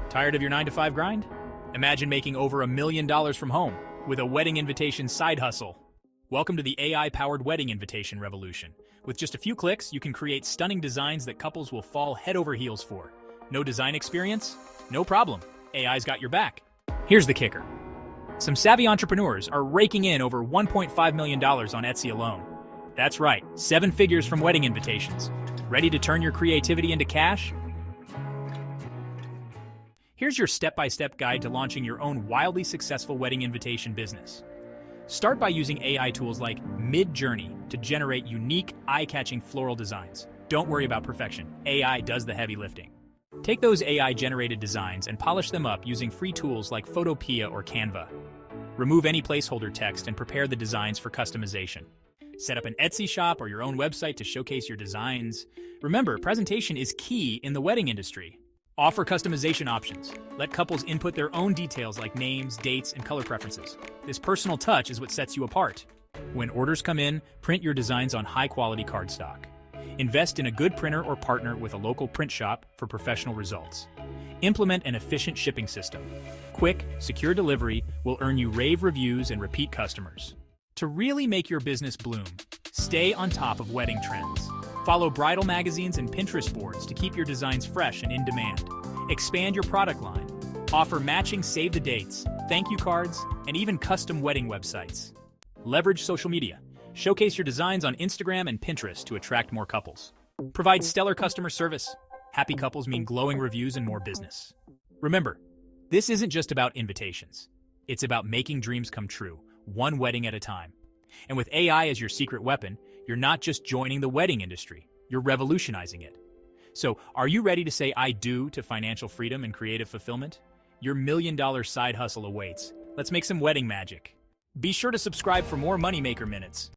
Tired of your 9 to 5 grind? Imagine making over $1 million from home with a wedding invitation side hustle. Welcome to the AI-powered wedding invitation revolution. With just a few clicks, you can create stunning designs that couples will fall head over heels for. No design experience? No problem. AI's got your back. Here's the kicker. Some savvy entrepreneurs are raking in over $1.5 million on Etsy alone. That's right, 7 figures from wedding invitations. Ready to turn your creativity into cash? Here's your step-by-step guide to launching your own wildly successful wedding invitation business. Start by using AI tools like Mid-Journey to generate unique, eye-catching floral designs. Don't worry about perfection. AI does the heavy lifting. Take those AI-generated designs and polish them up using free tools like Photopea or Canva. Remove any placeholder text and prepare the designs for customization. Set up an Etsy shop or your own website to showcase your designs. Remember, presentation is key in the wedding industry. Offer customization options. Let couples input their own details like names, dates, and color preferences. This personal touch is what sets you apart. When orders come in, print your designs on high-quality cardstock. Invest in a good printer or partner with a local print shop for professional results. Implement an efficient shipping system. Quick, secure delivery will earn you rave reviews and repeat customers. To really make your business bloom, stay on top of wedding trends. Follow bridal magazines and Pinterest boards to keep your designs fresh and in demand. Expand your product line. Offer matching save-the-dates, thank you cards, and even custom wedding websites. Leverage social media. Showcase your designs on Instagram and Pinterest to attract more couples. Provide stellar customer service. Happy couples mean glowing reviews and more business. Remember, this isn't just about invitations. It's about making dreams come true, one wedding at a time. And with AI as your secret weapon, you're not just joining the wedding industry, you're revolutionizing it. So, are you ready to say I do to financial freedom and creative fulfillment? Your $1 million side hustle awaits. Let's make some wedding magic. Be sure to subscribe for more Moneymaker Minutes.